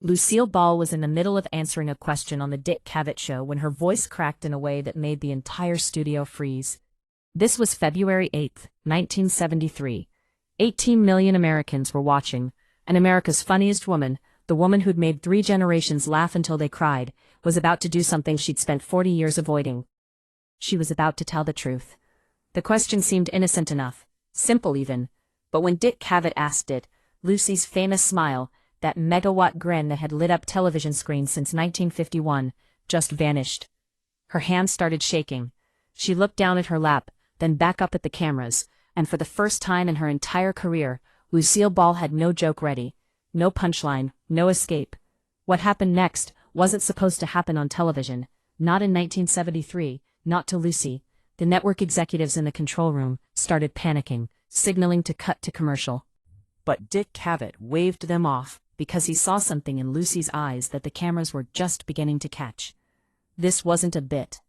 Lucille Ball was in the middle of answering a question on the Dick Cavett show when her voice cracked in a way that made the entire studio freeze. This was February 8, 1973. 18 million Americans were watching, and America's funniest woman, the woman who'd made 3 generations laugh until they cried, was about to do something she'd spent 40 years avoiding. She was about to tell the truth. The question seemed innocent enough, simple even, but when Dick Cavett asked it, Lucy's famous smile, that megawatt grin that had lit up television screens since 1951, just vanished. Her hands started shaking. She looked down at her lap, then back up at the cameras, and for the first time in her entire career, Lucille Ball had no joke ready, no punchline, no escape. What happened next wasn't supposed to happen on television, not in 1973, not to Lucy. The network executives in the control room started panicking, signaling to cut to commercial. But Dick Cavett waved them off, because he saw something in Lucy's eyes that the cameras were just beginning to catch. This wasn't a bit.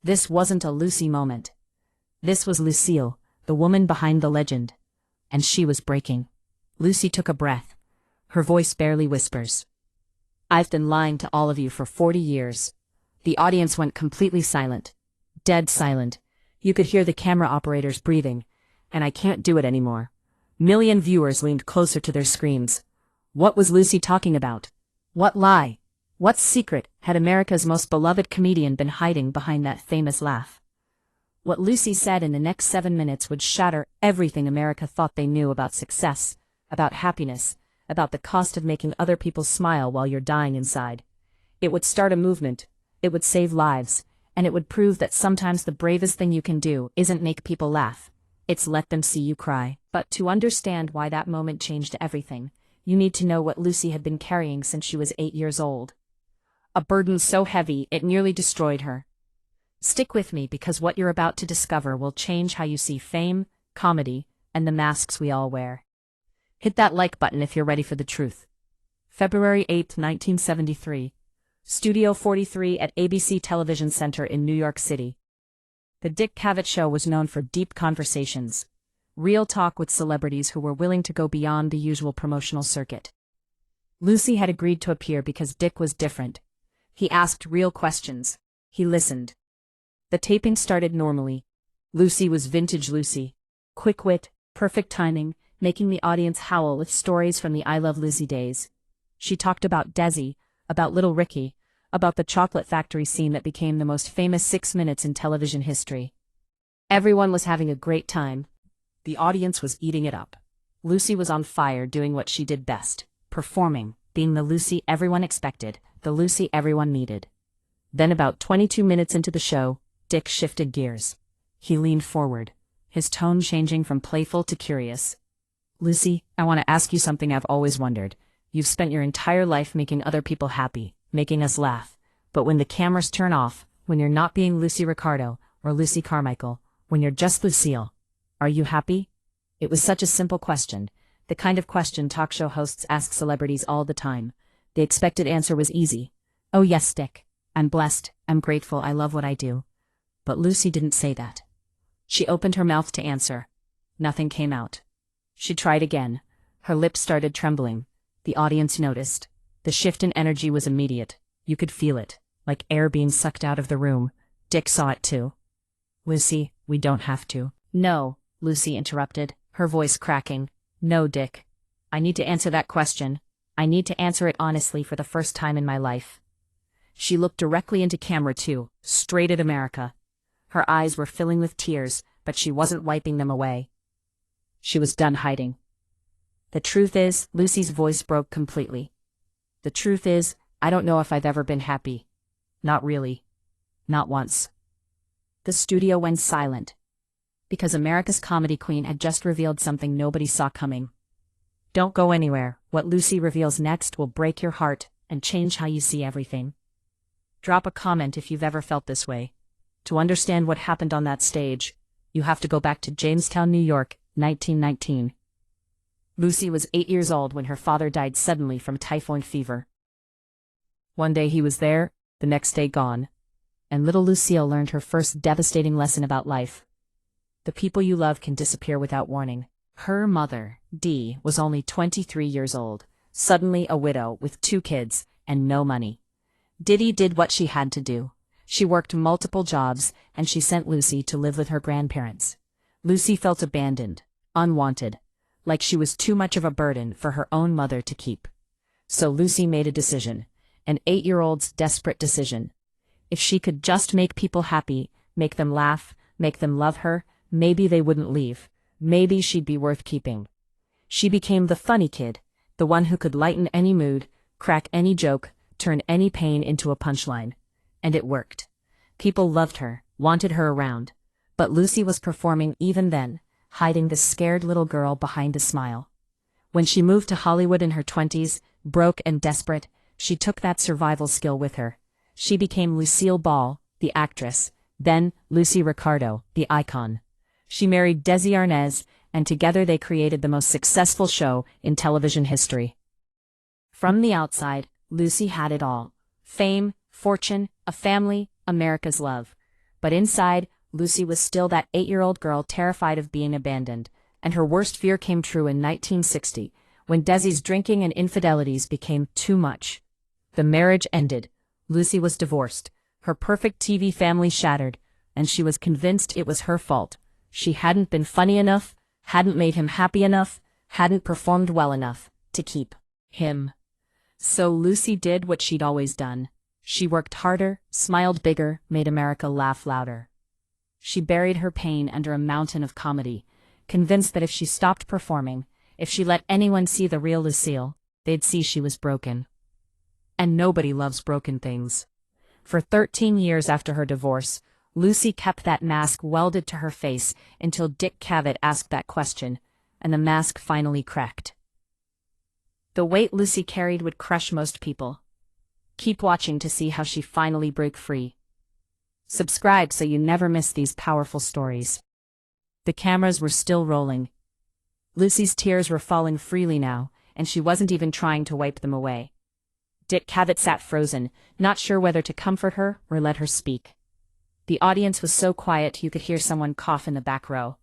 This wasn't a Lucy moment. This was Lucille, the woman behind the legend. And she was breaking. Lucy took a breath. Her voice barely whispers. "I've been lying to all of you for 40 years. The audience went completely silent. Dead silent. You could hear the camera operators breathing. And I can't do it anymore." Million viewers leaned closer to their screens. What was Lucy talking about? What lie? What secret had America's most beloved comedian been hiding behind that famous laugh? What Lucy said in the next 7 minutes would shatter everything America thought they knew about success, about happiness, about the cost of making other people smile while you're dying inside. It would start a movement, it would save lives, and it would prove that sometimes the bravest thing you can do isn't make people laugh, it's let them see you cry. But to understand why that moment changed everything, you need to know what Lucy had been carrying since she was 8 years old. A burden so heavy it nearly destroyed her. Stick with me because what you're about to discover will change how you see fame, comedy, and the masks we all wear. Hit that like button if you're ready for the truth. February 8, 1973. Studio 43 at ABC Television Center in New York City. The Dick Cavett Show was known for deep conversations. Real talk with celebrities who were willing to go beyond the usual promotional circuit. Lucy had agreed to appear because Dick was different. He asked real questions. He listened. The taping started normally. Lucy was vintage Lucy. Quick wit, perfect timing, making the audience howl with stories from the I Love Lucy days. She talked about Desi, about Little Ricky, about the chocolate factory scene that became the most famous 6 minutes in television history. Everyone was having a great time. The audience was eating it up. Lucy was on fire doing what she did best, performing, being the Lucy everyone expected, the Lucy everyone needed. Then about 22 minutes into the show, Dick shifted gears. He leaned forward, his tone changing from playful to curious. "Lucy, I want to ask you something I've always wondered. You've spent your entire life making other people happy, making us laugh. But when the cameras turn off, when you're not being Lucy Ricardo or Lucy Carmichael, when you're just Lucille, are you happy?" It was such a simple question, the kind of question talk show hosts ask celebrities all the time. The expected answer was easy. "Oh yes, Dick. I'm blessed, I'm grateful, I love what I do." But Lucy didn't say that. She opened her mouth to answer. Nothing came out. She tried again. Her lips started trembling. The audience noticed. The shift in energy was immediate. You could feel it, like air being sucked out of the room. Dick saw it too. "Lucy, we don't have to." "No," Lucy interrupted, her voice cracking. "No, Dick. I need to answer that question. I need to answer it honestly for the first time in my life." She looked directly into camera too, straight at America. Her eyes were filling with tears, but she wasn't wiping them away. She was done hiding. "The truth is," Lucy's voice broke completely. "The truth is, I don't know if I've ever been happy. Not really. Not once." The studio went silent. Because America's comedy queen had just revealed something nobody saw coming. Don't go anywhere. What Lucy reveals next will break your heart and change how you see everything. Drop a comment if you've ever felt this way. To understand what happened on that stage, you have to go back to Jamestown, New York, 1919. Lucy was 8 years old when her father died suddenly from typhoid fever. One day he was there, the next day gone. And little Lucille learned her first devastating lesson about life. The people you love can disappear without warning. Her mother, Dee, was only 23 years old, suddenly a widow with 2 kids and no money. Diddy did what she had to do. She worked multiple jobs, and she sent Lucy to live with her grandparents. Lucy felt abandoned, unwanted, like she was too much of a burden for her own mother to keep. So Lucy made a decision, an 8-year-old's desperate decision. If she could just make people happy, make them laugh, make them love her, maybe they wouldn't leave. Maybe she'd be worth keeping. She became the funny kid, the one who could lighten any mood, crack any joke, turn any pain into a punchline. And it worked. People loved her, wanted her around. But Lucy was performing even then, hiding the scared little girl behind a smile. When she moved to Hollywood in her 20s, broke and desperate, she took that survival skill with her. She became Lucille Ball, the actress, then Lucy Ricardo, the icon. She married Desi Arnaz, and together they created the most successful show in television history. From the outside, Lucy had it all. Fame, fortune, a family, America's love. But inside, Lucy was still that 8-year-old girl terrified of being abandoned, and her worst fear came true in 1960, when Desi's drinking and infidelities became too much. The marriage ended. Lucy was divorced, her perfect TV family shattered, and she was convinced it was her fault. She hadn't been funny enough, hadn't made him happy enough, hadn't performed well enough to keep him. So Lucy did what she'd always done. She worked harder, smiled bigger, made America laugh louder. She buried her pain under a mountain of comedy, convinced that if she stopped performing, if she let anyone see the real Lucille, they'd see she was broken. And nobody loves broken things. For 13 years after her divorce, Lucy kept that mask welded to her face until Dick Cavett asked that question, and the mask finally cracked. The weight Lucy carried would crush most people. Keep watching to see how she finally breaks free. Subscribe so you never miss these powerful stories. The cameras were still rolling. Lucy's tears were falling freely now, and she wasn't even trying to wipe them away. Dick Cavett sat frozen, not sure whether to comfort her or let her speak. The audience was so quiet you could hear someone cough in the back row.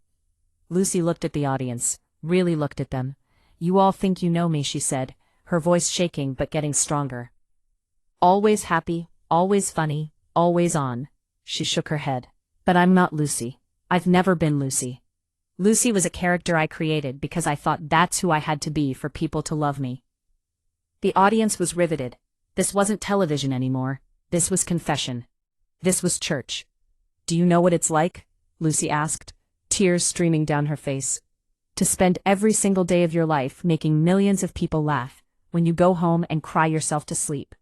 Lucy looked at the audience, really looked at them. "You all think you know me," she said, her voice shaking but getting stronger. "Always happy, always funny, always on." She shook her head. "But I'm not Lucy. I've never been Lucy. Lucy was a character I created because I thought that's who I had to be for people to love me." The audience was riveted. This wasn't television anymore. This was confession. This was church. "Do you know what it's like?" Lucy asked, tears streaming down her face. "To spend every single day of your life making millions of people laugh, when you go home and cry yourself to sleep.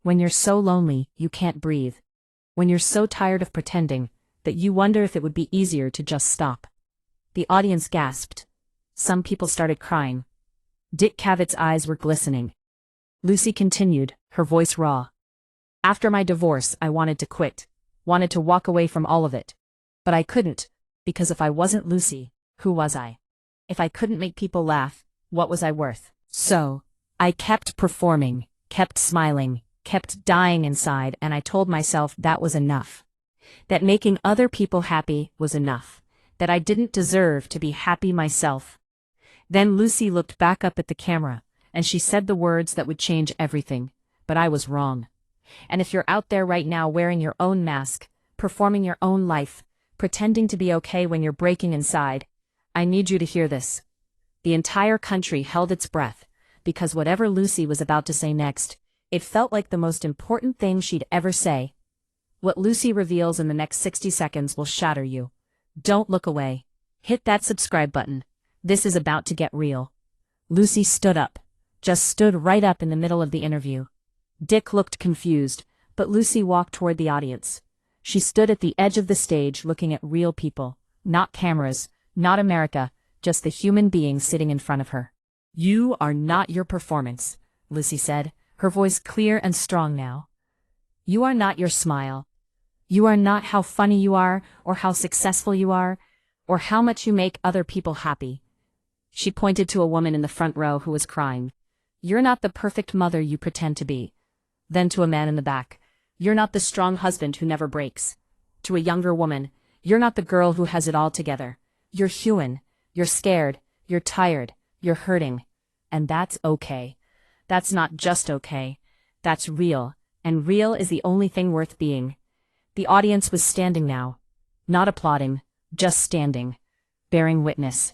When you're so lonely you can't breathe. When you're so tired of pretending that you wonder if it would be easier to just stop." The audience gasped. Some people started crying. Dick Cavett's eyes were glistening. Lucy continued, her voice raw. "After my divorce, I wanted to quit, wanted to walk away from all of it. But I couldn't, because if I wasn't Lucy, who was I? If I couldn't make people laugh, what was I worth? So, I kept performing, kept smiling, kept dying inside, and I told myself that was enough. That making other people happy was enough. That I didn't deserve to be happy myself." Then Lucy looked back up at the camera, and she said the words that would change everything. "But I was wrong. And if you're out there right now wearing your own mask, performing your own life, pretending to be okay when you're breaking inside, I need you to hear this." The entire country held its breath, because whatever Lucy was about to say next, it felt like the most important thing she'd ever say. What Lucy reveals in the next 60 seconds will shatter you. Don't look away. Hit that subscribe button. This is about to get real. Lucy stood up. Just stood right up in the middle of the interview. Dick looked confused, but Lucy walked toward the audience. She stood at the edge of the stage looking at real people, not cameras, not America, just the human beings sitting in front of her. "You are not your performance," Lucy said, her voice clear and strong now. "You are not your smile. You are not how funny you are, or how successful you are, or how much you make other people happy." She pointed to a woman in the front row who was crying. "You're not the perfect mother you pretend to be." Then to a man in the back, "You're not the strong husband who never breaks." To a younger woman, "You're not the girl who has it all together. You're human. You're scared. You're tired. You're hurting. And that's okay. That's not just okay. That's real, and real is the only thing worth being. The audience was standing now. Not applauding, just standing, bearing witness.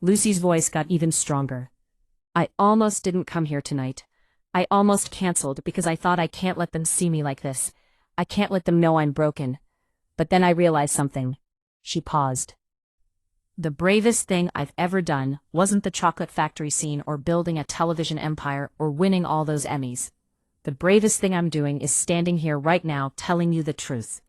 Lucy's voice got even stronger. I almost didn't come here tonight. I almost canceled because I thought I can't let them see me like this. I can't let them know I'm broken. But then I realized something. She paused. The bravest thing I've ever done wasn't the chocolate factory scene or building a television empire or winning all those Emmys. The bravest thing I'm doing is standing here right now telling you the truth.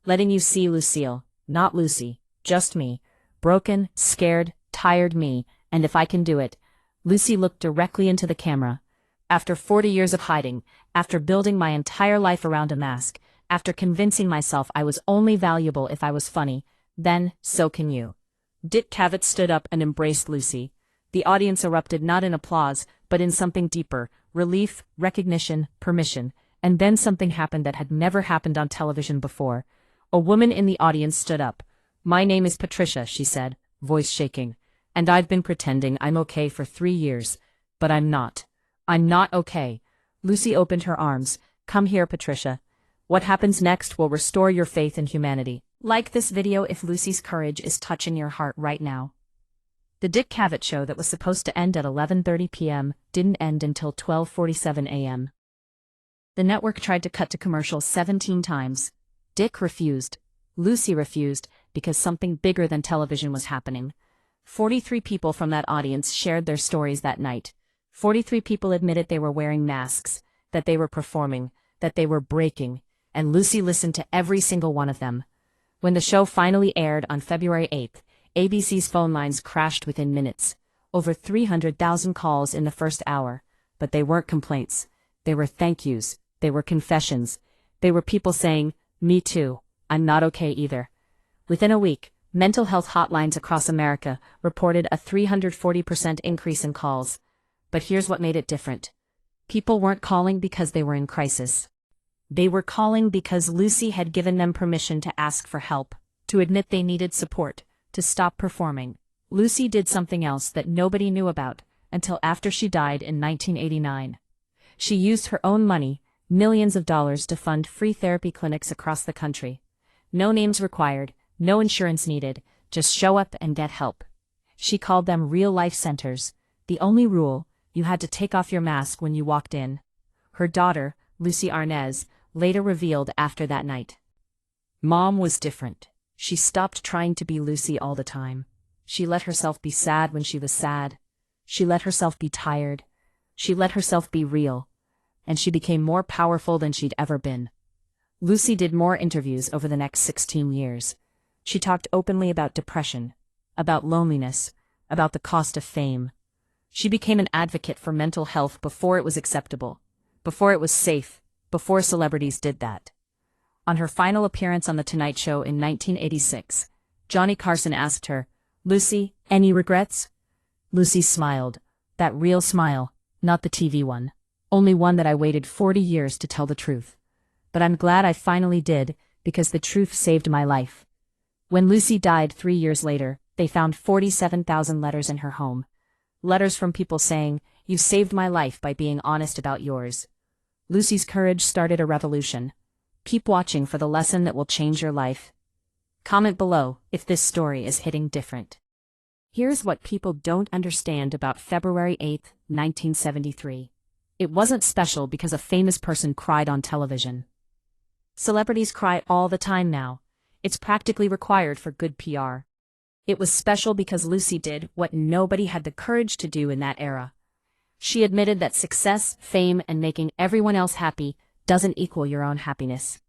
Letting you see Lucille, not Lucy, just me. Broken, scared, tired me, and if I can do it. Lucy looked directly into the camera. After 40 years of hiding, after building my entire life around a mask, after convincing myself I was only valuable if I was funny, then, so can you. Dick Cavett stood up and embraced Lucy. The audience erupted not in applause, but in something deeper, relief, recognition, permission, and then something happened that had never happened on television before. A woman in the audience stood up. My name is Patricia, she said, voice shaking. And I've been pretending I'm okay for 3 years. But I'm not. I'm not okay. Lucy opened her arms. Come here, Patricia. What happens next will restore your faith in humanity. Like this video if Lucy's courage is touching your heart right now. The Dick Cavett show that was supposed to end at 11:30 p.m. didn't end until 12:47 a.m. The network tried to cut to commercials 17 times. Dick refused. Lucy refused, because something bigger than television was happening. 43 people from that audience shared their stories that night. 43 people admitted they were wearing masks, that they were performing, that they were breaking, and Lucy listened to every single one of them. When the show finally aired on February 8th, ABC's phone lines crashed within minutes. Over 300,000 calls in the first hour. But they weren't complaints. They were thank yous. They were confessions. They were people saying, me too. I'm not okay either. Within a week, mental health hotlines across America reported a 340% increase in calls. But here's what made it different. People weren't calling because they were in crisis. They were calling because Lucy had given them permission to ask for help, to admit they needed support, to stop performing. Lucy did something else that nobody knew about until after she died in 1989. She used her own money, millions of dollars, to fund free therapy clinics across the country. No names required, no insurance needed, just show up and get help. She called them real-life centers. The only rule, you had to take off your mask when you walked in. Her daughter, Lucy Arnaz, later revealed after that night. Mom was different. She stopped trying to be Lucy all the time. She let herself be sad when she was sad. She let herself be tired. She let herself be real. And she became more powerful than she'd ever been. Lucy did more interviews over the next 16 years. She talked openly about depression, about loneliness, about the cost of fame. She became an advocate for mental health before it was acceptable, before it was safe, before celebrities did that. On her final appearance on The Tonight Show in 1986, Johnny Carson asked her, Lucy, any regrets? Lucy smiled. That real smile, not the TV one. Only one that I waited 40 years to tell the truth. But I'm glad I finally did, because the truth saved my life. When Lucy died 3 years later, they found 47,000 letters in her home. Letters from people saying, you saved my life by being honest about yours. Lucy's courage started a revolution. Keep watching for the lesson that will change your life. Comment below if this story is hitting different. Here's what people don't understand about February 8, 1973. It wasn't special because a famous person cried on television. Celebrities cry all the time now. It's practically required for good PR. It was special because Lucy did what nobody had the courage to do in that era. She admitted that success, fame, and making everyone else happy doesn't equal your own happiness.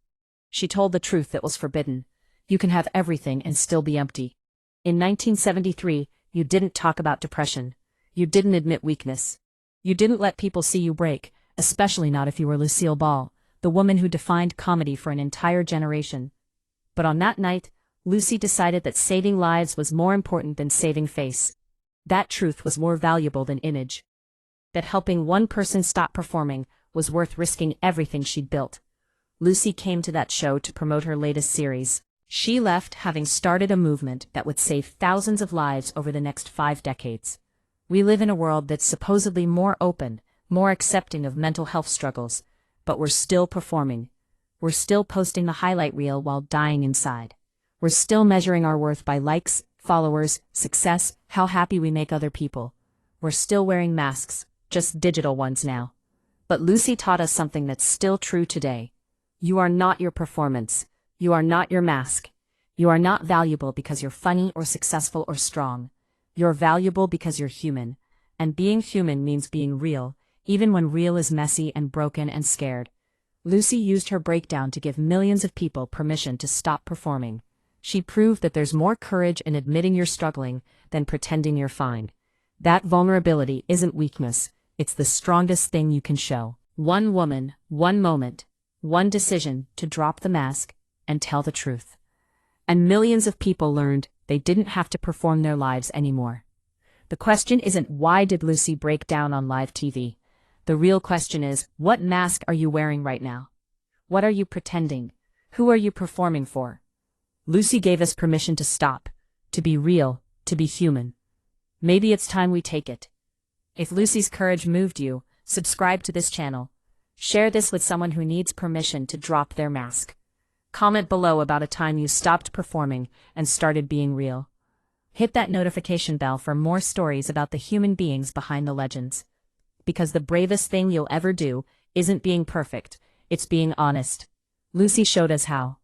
She told the truth that was forbidden. You can have everything and still be empty. In 1973, you didn't talk about depression. You didn't admit weakness. You didn't let people see you break, especially not if you were Lucille Ball, the woman who defined comedy for an entire generation. But on that night, Lucy decided that saving lives was more important than saving face. That truth was more valuable than image. That helping one person stop performing was worth risking everything she'd built. Lucy came to that show to promote her latest series. She left having started a movement that would save thousands of lives over the next 5 decades. We live in a world that's supposedly more open, more accepting of mental health struggles, but we're still performing. We're still posting the highlight reel while dying inside. We're still measuring our worth by likes, followers, success, how happy we make other people. We're still wearing masks, just digital ones now. But Lucy taught us something that's still true today. You are not your performance. You are not your mask. You are not valuable because you're funny or successful or strong. You're valuable because you're human. And being human means being real, even when real is messy and broken and scared. Lucy used her breakdown to give millions of people permission to stop performing. She proved that there's more courage in admitting you're struggling than pretending you're fine. That vulnerability isn't weakness, it's the strongest thing you can show. One woman, one moment, one decision to drop the mask and tell the truth. And millions of people learned they didn't have to perform their lives anymore. The question isn't why did Lucy break down on live TV? The real question is, what mask are you wearing right now? What are you pretending? Who are you performing for? Lucy gave us permission to stop, to be real, to be human. Maybe it's time we take it. If Lucy's courage moved you, subscribe to this channel. Share this with someone who needs permission to drop their mask. Comment below about a time you stopped performing and started being real. Hit that notification bell for more stories about the human beings behind the legends. Because the bravest thing you'll ever do isn't being perfect, it's being honest. Lucy showed us how.